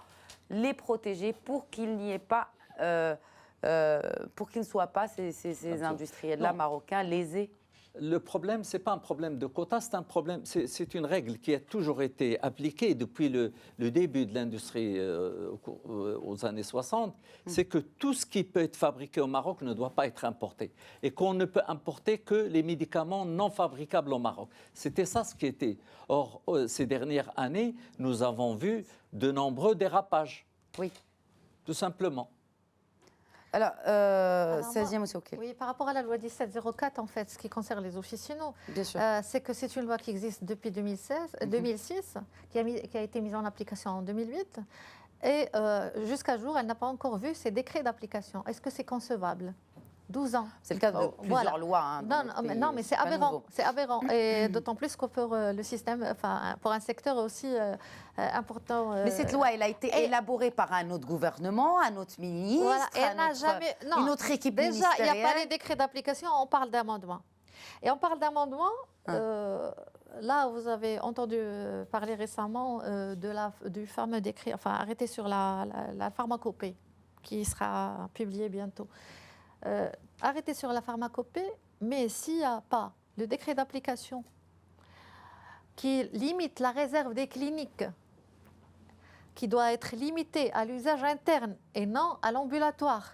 les protéger, pour qu'il n'y ait pas pour qu'ils ne soient pas, ces industriels-là marocains, lésés? Le problème, ce n'est pas un problème de quota, c'est une règle qui a toujours été appliquée depuis le début de l'industrie aux années 60, c'est que tout ce qui peut être fabriqué au Maroc ne doit pas être importé et qu'on ne peut importer que les médicaments non fabricables au Maroc. C'était ça ce qui était. Or, ces dernières années, nous avons vu de nombreux dérapages. Oui. Tout simplement. Alors, 16e aussi, OK. Oui, par rapport à la loi 1704, en fait, ce qui concerne les officinaux, c'est que c'est une loi qui existe depuis 2006, qui a été mise en application en 2008, et jusqu'à jour, elle n'a pas encore vu ses décrets d'application. Est-ce que c'est concevable ? 12 ans. C'est le cas de plusieurs lois. Hein, non, mais c'est aberrant. C'est aberrant. Et d'autant plus que pour le système, enfin, pour un secteur aussi important. Mais cette loi, elle a été élaborée par un autre gouvernement, un autre ministre, une autre équipe ministérielle. Déjà, il n'y a pas les décrets d'application, on parle d'amendement. Et on parle d'amendement. Là, vous avez entendu parler récemment du fameux décret, enfin, arrêté sur la pharmacopée, qui sera publié bientôt. Arrêter sur la pharmacopée, mais s'il n'y a pas le décret d'application qui limite la réserve des cliniques, qui doit être limitée à l'usage interne et non à l'ambulatoire,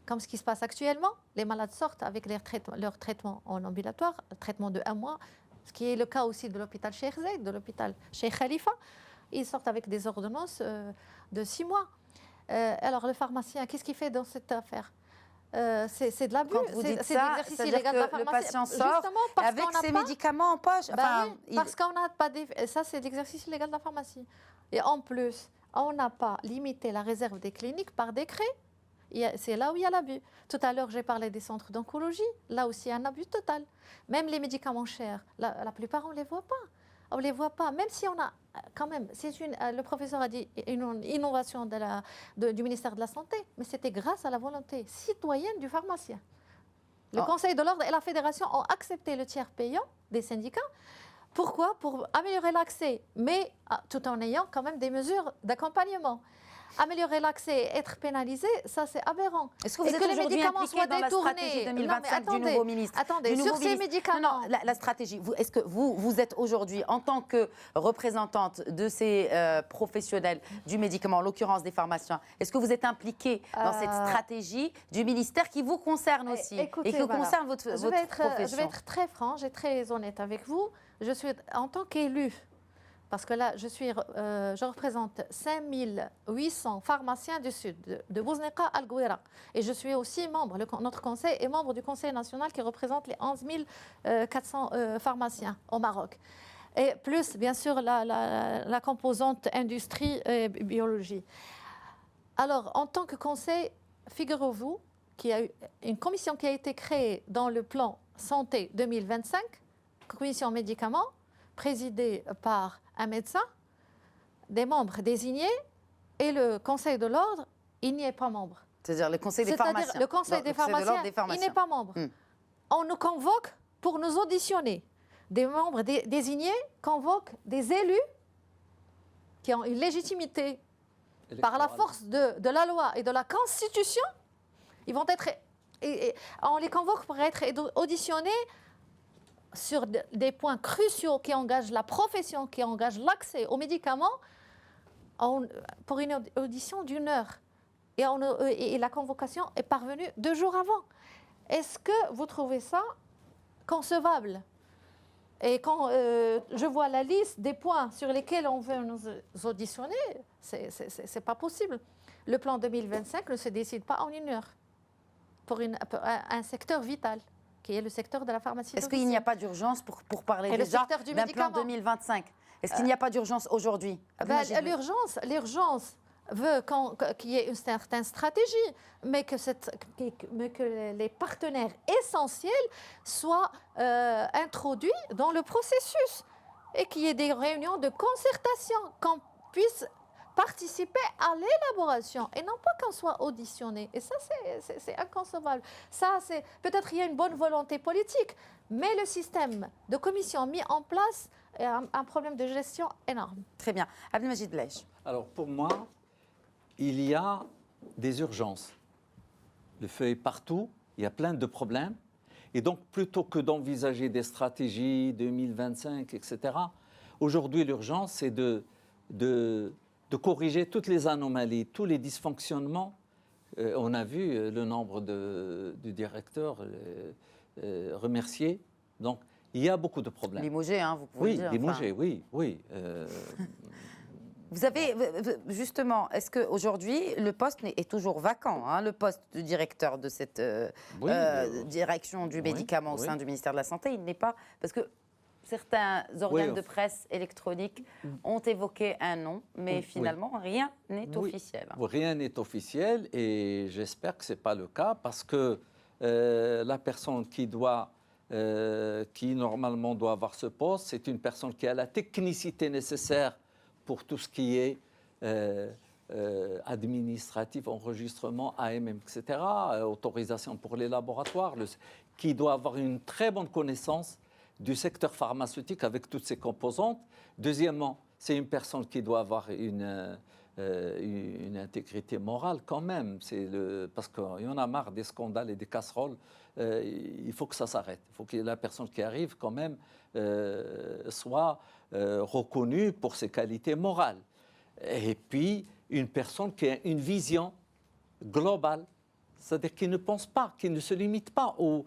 comme ce qui se passe actuellement, les malades sortent avec leur traitement en ambulatoire, traitement de 1 mois, ce qui est le cas aussi de l'hôpital Cheikh Zayed, de l'hôpital Cheikh Khalifa, ils sortent avec des ordonnances de 6 mois. Alors le pharmacien, qu'est-ce qu'il fait dans cette affaire ? C'est de l'abus. Quand vous dites ça, c'est-à-dire que le patient sort avec ses médicaments en poche. Parce qu'on n'a pas... Ça, c'est l'exercice illégal de la pharmacie. Et en plus, on n'a pas limité la réserve des cliniques par décret. C'est là où il y a l'abus. Tout à l'heure, j'ai parlé des centres d'oncologie. Là aussi, il y a un abus total. Même les médicaments chers, la plupart, on ne les voit pas. On ne les voit pas, même si on a quand même, le professeur a dit une innovation du ministère de la Santé, mais c'était grâce à la volonté citoyenne du pharmacien. Le Conseil de l'ordre et la Fédération ont accepté le tiers payant des syndicats. Pourquoi ? Pour améliorer l'accès, mais tout en ayant quand même des mesures d'accompagnement. Améliorer l'accès et être pénalisé, ça c'est aberrant. Est-ce que vous êtes aujourd'hui impliqué dans la stratégie 2025 du nouveau ministre ? Attendez, sur ces médicaments... Non, la stratégie, est-ce que vous êtes aujourd'hui, en tant que représentante de ces professionnels du médicament, en l'occurrence des pharmaciens, est-ce que vous êtes impliqué dans cette stratégie du ministère qui vous concerne aussi et qui concerne votre profession ? Je vais être très franche et très honnête avec vous. Je suis, en tant qu'élue, parce que là, je représente 5800 pharmaciens du Sud, de Bouznéka à Al-Gouira. Et je suis aussi membre, notre conseil est membre du Conseil national qui représente les 11 400 pharmaciens au Maroc. Et plus, bien sûr, la composante industrie et biologie. Alors, en tant que conseil, figurez-vous qu'il y a eu une commission qui a été créée dans le plan Santé 2025, commission médicaments, présidée par un médecin, des membres désignés, et le Conseil de l'ordre, il n'y est pas membre. C'est-à-dire le Conseil des pharmaciens. C'est-à-dire le Conseil des pharmaciens, il n'est pas membre. On nous convoque pour nous auditionner. Des membres désignés convoquent des élus qui ont une légitimité par la force de la loi et de la Constitution. Ils vont être... on les convoque pour être auditionnés sur des points cruciaux qui engagent la profession, qui engagent l'accès aux médicaments, pour une audition d'1 heure. Et la convocation est parvenue 2 jours avant. Est-ce que vous trouvez ça concevable ? Et quand je vois la liste des points sur lesquels on veut nous auditionner, c'est pas possible. Le plan 2025 ne se décide pas en 1 heure pour un secteur vital, qui est le secteur de la pharmacie. Est-ce qu'il n'y a pas d'urgence pour parler déjà d'un plan 2025 ? Est-ce qu'il n'y a pas d'urgence aujourd'hui ? L'urgence veut qu'il y ait une certaine stratégie, mais que les partenaires essentiels soient introduits dans le processus et qu'il y ait des réunions de concertation, qu'on puisse participer à l'élaboration et non pas qu'on soit auditionné. Et ça, c'est inconcevable. Ça, peut-être qu'il y a une bonne volonté politique, mais le système de commission mis en place est un problème de gestion énorme. Très bien. Abdelmajid Blech. Alors, pour moi, il y a des urgences. Le feu est partout, il y a plein de problèmes. Et donc, plutôt que d'envisager des stratégies 2025, etc., aujourd'hui, l'urgence, c'est de corriger toutes les anomalies, tous les dysfonctionnements. On a vu le nombre du directeur remercié. Donc, il y a beaucoup de problèmes. Limogé, hein, vous pouvez dire. Oui, limogé, oui. Vous avez, justement, est-ce qu'aujourd'hui, le poste est toujours vacant, hein, le poste de directeur de cette direction du médicament au sein du ministère de la Santé, il n'est pas... Parce que certains organes de presse électronique ont évoqué un nom, mais finalement, rien n'est officiel. Rien n'est officiel et j'espère que ce n'est pas le cas parce que la personne qui normalement doit avoir ce poste, c'est une personne qui a la technicité nécessaire pour tout ce qui est administratif, enregistrement, AMM, etc., autorisation pour les laboratoires, qui doit avoir une très bonne connaissance du secteur pharmaceutique avec toutes ses composantes. Deuxièmement, c'est une personne qui doit avoir une intégrité morale quand même, parce qu'il y en a marre des scandales et des casseroles, il faut que ça s'arrête. Il faut que la personne qui arrive quand même soit reconnue pour ses qualités morales. Et puis, une personne qui a une vision globale, c'est-à-dire qui ne pense pas, qui ne se limite pas au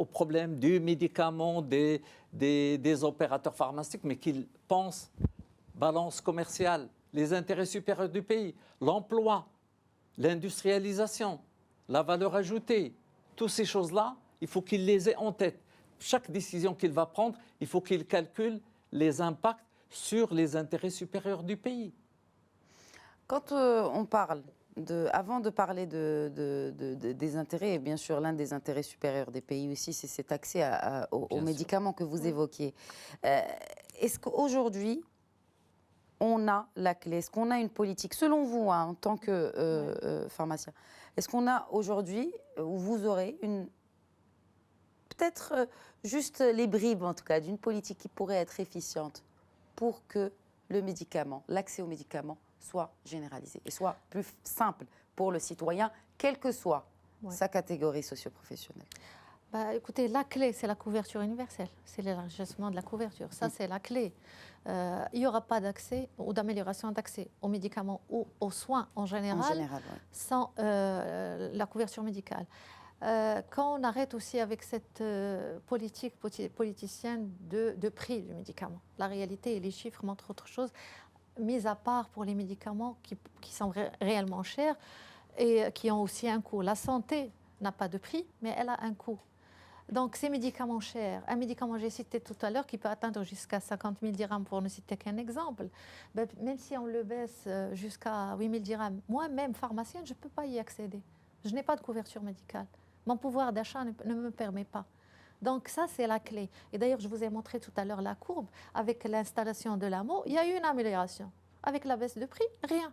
problème du médicament, des opérateurs pharmaceutiques, mais qui pense balance commerciale, les intérêts supérieurs du pays, l'emploi, l'industrialisation, la valeur ajoutée, toutes ces choses-là, il faut qu'il les ait en tête. Chaque décision qu'il va prendre, il faut qu'il calcule les impacts sur les intérêts supérieurs du pays. Quand on parle, avant de parler des intérêts, et bien sûr l'un des intérêts supérieurs des pays aussi, c'est cet accès aux médicaments que vous évoquiez. Est-ce qu'aujourd'hui, on a la clé? Est-ce qu'on a une politique, selon vous, en tant que pharmacien, est-ce qu'on a aujourd'hui, ou vous aurez peut-être juste les bribes en tout cas, d'une politique qui pourrait être efficiente pour que le médicament, l'accès aux médicaments soit généralisé et soit plus simple pour le citoyen, quelle que soit sa catégorie socio-professionnelle? Écoutez, la clé, c'est la couverture universelle. C'est l'élargissement de la couverture. Ça, c'est la clé. Il n'y aura pas d'accès ou d'amélioration d'accès aux médicaments ou aux soins en général sans la couverture médicale. Quand on arrête aussi avec cette politique politicienne de prix du médicament, la réalité et les chiffres montrent autre chose, mis à part pour les médicaments qui sont réellement chers et qui ont aussi un coût. La santé n'a pas de prix, mais elle a un coût. Donc, ces médicaments chers, un médicament, j'ai cité tout à l'heure, qui peut atteindre jusqu'à 50 000 dirhams, pour ne citer qu'un exemple, même si on le baisse jusqu'à 8 000 dirhams, moi-même, pharmacienne, je ne peux pas y accéder. Je n'ai pas de couverture médicale. Mon pouvoir d'achat ne me permet pas. Donc, ça, c'est la clé. Et d'ailleurs, je vous ai montré tout à l'heure la courbe. Avec l'installation de l'AMO, il y a eu une amélioration. Avec la baisse de prix, rien.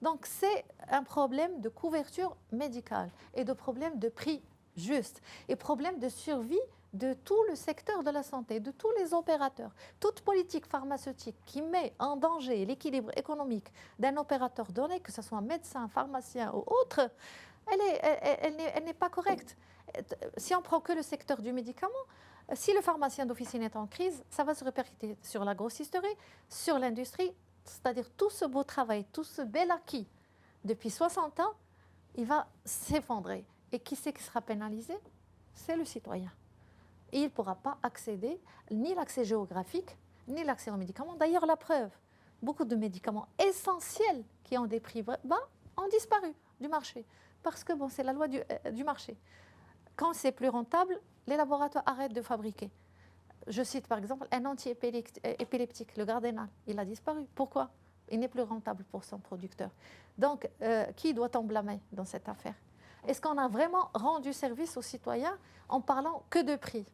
Donc, c'est un problème de couverture médicale et de problème de prix juste et problème de survie de tout le secteur de la santé, de tous les opérateurs. Toute politique pharmaceutique qui met en danger l'équilibre économique d'un opérateur donné, que ce soit médecin, pharmacien ou autre, elle n'est pas correcte. Si on prend que le secteur du médicament, si le pharmacien d'officine est en crise, ça va se répercuter sur la grossisterie, sur l'industrie, c'est-à-dire tout ce beau travail, tout ce bel acquis depuis 60 ans, il va s'effondrer. Et qui c'est qui sera pénalisé? C'est le citoyen. Et il ne pourra pas accéder, ni l'accès géographique, ni l'accès aux médicaments. D'ailleurs, la preuve, beaucoup de médicaments essentiels qui ont des prix bas ont disparu du marché. Parce que c'est la loi du marché. Quand c'est plus rentable, les laboratoires arrêtent de fabriquer. Je cite par exemple un anti-épileptique, le Gardénal. Il a disparu. Pourquoi? Il n'est plus rentable pour son producteur. Donc, qui doit en blâmer dans cette affaire? Est-ce qu'on a vraiment rendu service aux citoyens en parlant que de prix?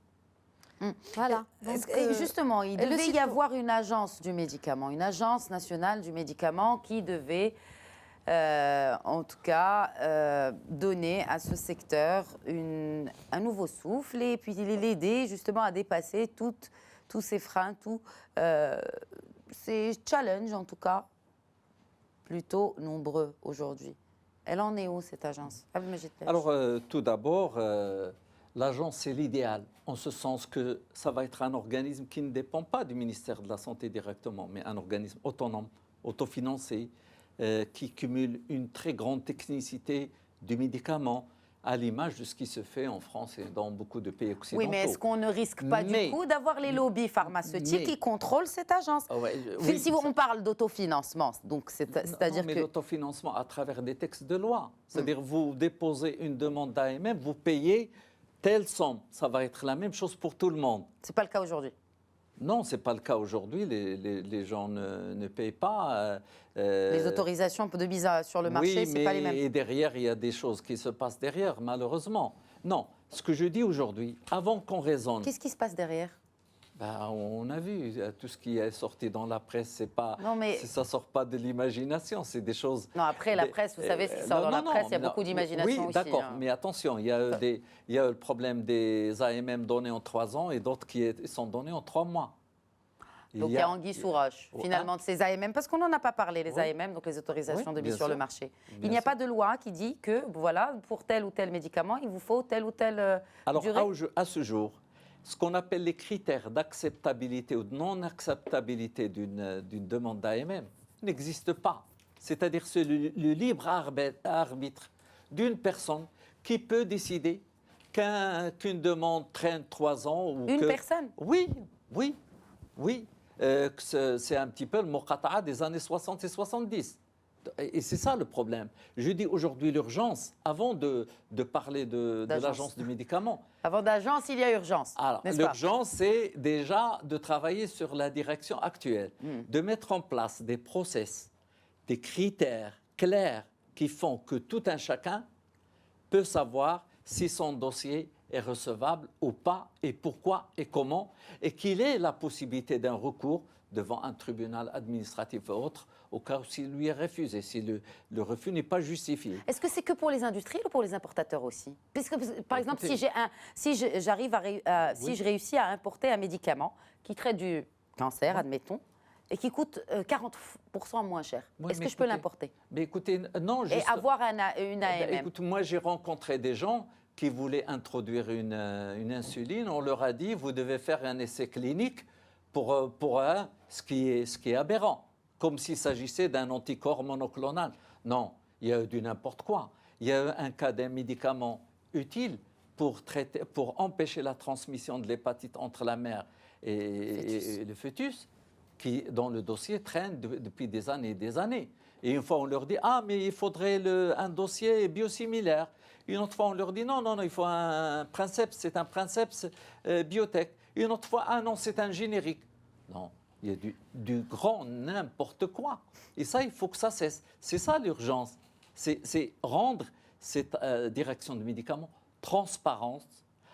Voilà. Donc, justement, il devait y avoir une agence du médicament, une agence nationale du médicament qui devait, en tout cas, donner à ce secteur un nouveau souffle et puis l'aider justement à dépasser tous ces freins, tous ces challenges, en tout cas, plutôt nombreux aujourd'hui. Elle en est où, cette agence? Abdelmajid Belch. Alors, tout d'abord, l'agence, c'est l'idéal, en ce sens que ça va être un organisme qui ne dépend pas du ministère de la Santé directement, mais un organisme autonome, autofinancé, qui cumule une très grande technicité du médicament, à l'image de ce qui se fait en France et dans beaucoup de pays occidentaux. Oui, mais est-ce qu'on ne risque pas du coup d'avoir les lobbies pharmaceutiques qui contrôlent cette agence? Oui, si on parle d'autofinancement, donc c'est-à-dire que... l'autofinancement à travers des textes de loi. C'est-à-dire vous déposez une demande d'AMM, vous payez telle somme. Ça va être la même chose pour tout le monde. Ce n'est pas le cas aujourd'hui. Non, ce n'est pas le cas aujourd'hui. Les gens ne payent pas. Les autorisations de mise sur le marché, ce n'est pas les mêmes. Et derrière, il y a des choses qui se passent derrière, malheureusement. Non, ce que je dis aujourd'hui, avant qu'on raisonne... Qu'est-ce qui se passe derrière? On a vu, tout ce qui est sorti dans la presse, ça ne sort pas de l'imagination, c'est des choses... Non, après, la presse, vous savez, ce qui sort dans la presse, il y a beaucoup d'imagination aussi. Oui, d'accord, mais attention, il y a le problème des AMM donnés en 3 ans et d'autres qui sont donnés en 3 mois. Donc il y a anguille sous roche, finalement, de ces AMM, parce qu'on n'en a pas parlé, les AMM, donc les autorisations de mise sur le marché. Il n'y a pas de loi qui dit que, voilà, pour tel ou tel médicament, il vous faut telle ou telle durée. Alors, à ce jour, ce qu'on appelle les critères d'acceptabilité ou de non-acceptabilité d'une demande d'AMM n'existe pas. C'est-à-dire c'est le libre arbitre d'une personne qui peut décider qu'une demande traîne 3 ans. Une personne? Oui. C'est un petit peu le muqata'a des années 60 et 70. Et c'est ça le problème. Je dis aujourd'hui l'urgence, avant de parler de l'agence du médicament. Avant d'agence, il y a urgence. Alors, l'urgence, c'est déjà de travailler sur la direction actuelle, de mettre en place des process, des critères clairs qui font que tout un chacun peut savoir si son dossier est recevable ou pas, et pourquoi et comment, et qu'il ait la possibilité d'un recours devant un tribunal administratif ou autre, au cas où s'il lui est refusé, si le refus n'est pas justifié. Est-ce que c'est que pour les industriels ou pour les importateurs aussi? Puisque, par exemple, si je réussis à importer un médicament qui traite du cancer, admettons, et qui coûte 40% moins cher, est-ce que je peux l'importer? Mais écoutez, non, et avoir une AMM? Écoute, moi j'ai rencontré des gens qui voulaient introduire une insuline. On leur a dit, vous devez faire un essai clinique pour ce qui est aberrant, comme s'il s'agissait d'un anticorps monoclonal. Non, il y a eu du n'importe quoi. Il y a eu un cas d'un médicament utile pour empêcher la transmission de l'hépatite entre la mère et le fœtus, qui, dans le dossier, traîne depuis des années et des années. Et une fois, on leur dit, mais il faudrait un dossier biosimilaire. Une autre fois, on leur dit, non, il faut un princeps, c'est un princeps biotech. Une autre fois, non, c'est un générique. Non, il y a du grand n'importe quoi. Et ça, il faut que ça cesse. C'est ça l'urgence. C'est rendre cette direction de médicaments transparente,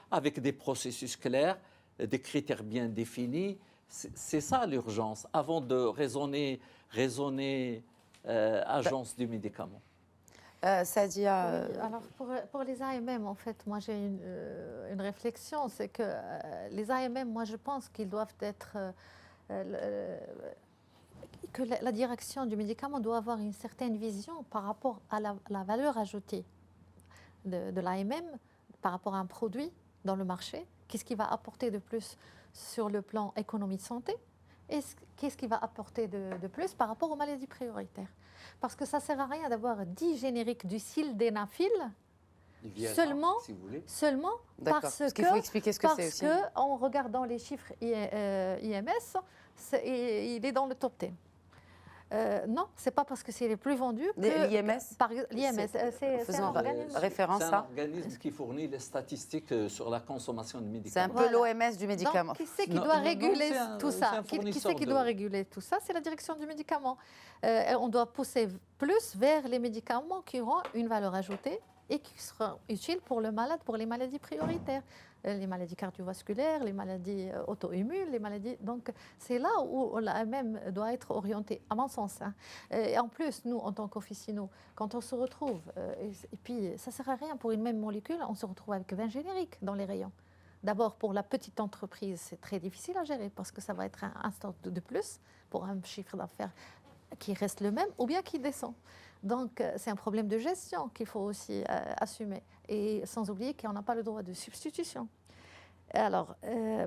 avec des processus clairs, des critères bien définis. C'est ça l'urgence, avant de raisonner agence du médicament. Sadia. Oui, alors pour les AMM, en fait, moi j'ai une réflexion, c'est que les AMM, moi je pense qu'ils doivent être que la direction du médicament doit avoir une certaine vision par rapport à la valeur ajoutée de l'AMM par rapport à un produit dans le marché. Qu'est-ce qui va apporter de plus sur le plan économie de santé? Et qu'est-ce qui va apporter de plus par rapport aux maladies prioritaires? Parce que ça ne sert à rien d'avoir 10 génériques du sildenafil seulement parce qu'il faut expliquer ce que c'est aussi. Parce qu'en regardant les chiffres IMS, il est dans le top 10. Non, c'est pas parce que c'est les plus vendus que l'IMS. L'IMS, c'est un organisme. Référence c'est un organisme qui fournit les statistiques sur la consommation de médicaments. C'est un peu l'OMS du médicament. Donc, qui c'est qui doit réguler tout ça? Qui c'est qui doit réguler tout ça? C'est la direction du médicament. On doit pousser plus vers les médicaments qui auront une valeur ajoutée et qui seront utiles pour le malade, pour les maladies prioritaires, les maladies cardiovasculaires, les maladies auto-immunes, les maladies... Donc, c'est là où l'AMM doit être orientée, à mon sens. Et en plus, nous, en tant qu'officinaux, quand on se retrouve, et puis ça ne sert à rien pour une même molécule, on se retrouve avec 20 génériques dans les rayons. D'abord, pour la petite entreprise, c'est très difficile à gérer parce que ça va être un stock de plus pour un chiffre d'affaires qui reste le même ou bien qui descend. Donc, c'est un problème de gestion qu'il faut aussi assumer. Et sans oublier qu'on n'a pas le droit de substitution. Alors,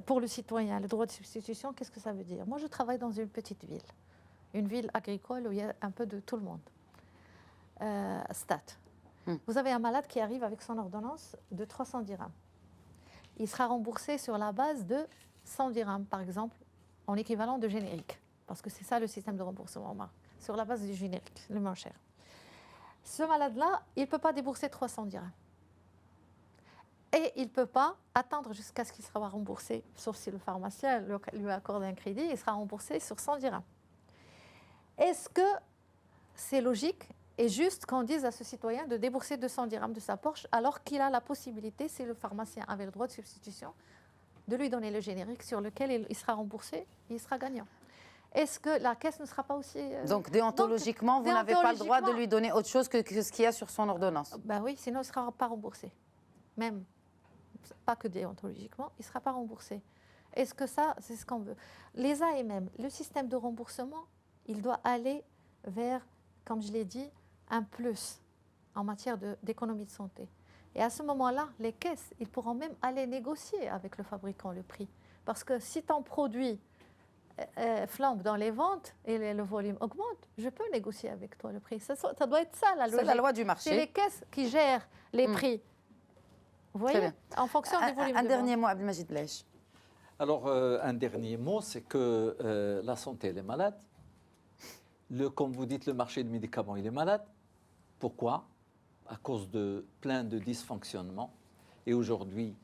pour le citoyen, le droit de substitution, qu'est-ce que ça veut dire? Moi, je travaille dans une petite ville, une ville agricole où il y a un peu de tout le monde. Stat. Vous avez un malade qui arrive avec son ordonnance de 300 dirhams. Il sera remboursé sur la base de 100 dirhams, par exemple, en équivalent de générique. Parce que c'est ça le système de remboursement, sur la base du générique, le moins cher. Ce malade-là, il ne peut pas débourser 300 dirhams. Et il ne peut pas attendre jusqu'à ce qu'il sera remboursé, sauf si le pharmacien lui accorde un crédit, il sera remboursé sur 100 dirhams. Est-ce que c'est logique et juste qu'on dise à ce citoyen de débourser 200 dirhams de sa poche alors qu'il a la possibilité, si le pharmacien avait le droit de substitution, de lui donner le générique sur lequel il sera remboursé et il sera gagnant? Est-ce que la caisse ne sera pas aussi... Donc, déontologiquement, vous n'avez pas le droit de lui donner autre chose que ce qu'il y a sur son ordonnance? Ben oui, sinon il ne sera pas remboursé. Même, pas que déontologiquement, il ne sera pas remboursé. Est-ce que ça, c'est ce qu'on veut? Les AMM, le système de remboursement, il doit aller vers, comme je l'ai dit, un plus en matière d'économie de santé. Et à ce moment-là, les caisses, ils pourront même aller négocier avec le fabricant le prix. Parce que si ton produit flambe dans les ventes et le volume augmente, je peux négocier avec toi le prix. Ça doit être ça la logique. C'est la loi du marché. C'est les caisses qui gèrent les prix. Vous voyez, en fonction des volumes. Un dernier mot, Abdelmajid Blech. Alors, un dernier mot, c'est que la santé, elle est malade. Comme vous dites, le marché du médicament, il est malade. Pourquoi? À cause de plein de dysfonctionnements. Et aujourd'hui,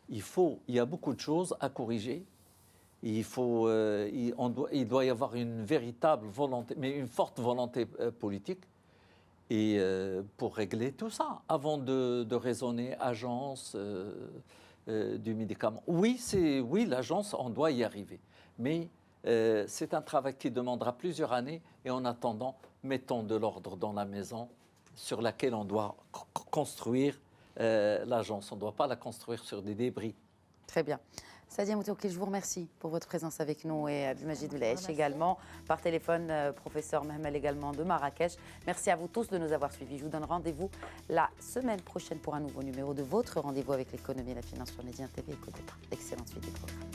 il y a beaucoup de choses à corriger. Il doit y avoir une véritable volonté, mais une forte volonté politique, et pour régler tout ça, avant de raisonner agence du médicament. Oui, l'agence, on doit y arriver, mais c'est un travail qui demandera plusieurs années, et en attendant, mettons de l'ordre dans la maison sur laquelle on doit construire l'agence. On ne doit pas la construire sur des débris. Très bien. Sadia Moutouki, je vous remercie pour votre présence avec nous et Abdelmajid Blech également. Par téléphone, professeur Mehmel également de Marrakech. Merci à vous tous de nous avoir suivis. Je vous donne rendez-vous la semaine prochaine pour un nouveau numéro de votre rendez-vous avec l'économie et la finance sur Médien TV. Écoutez pas. Excellente suite des programmes.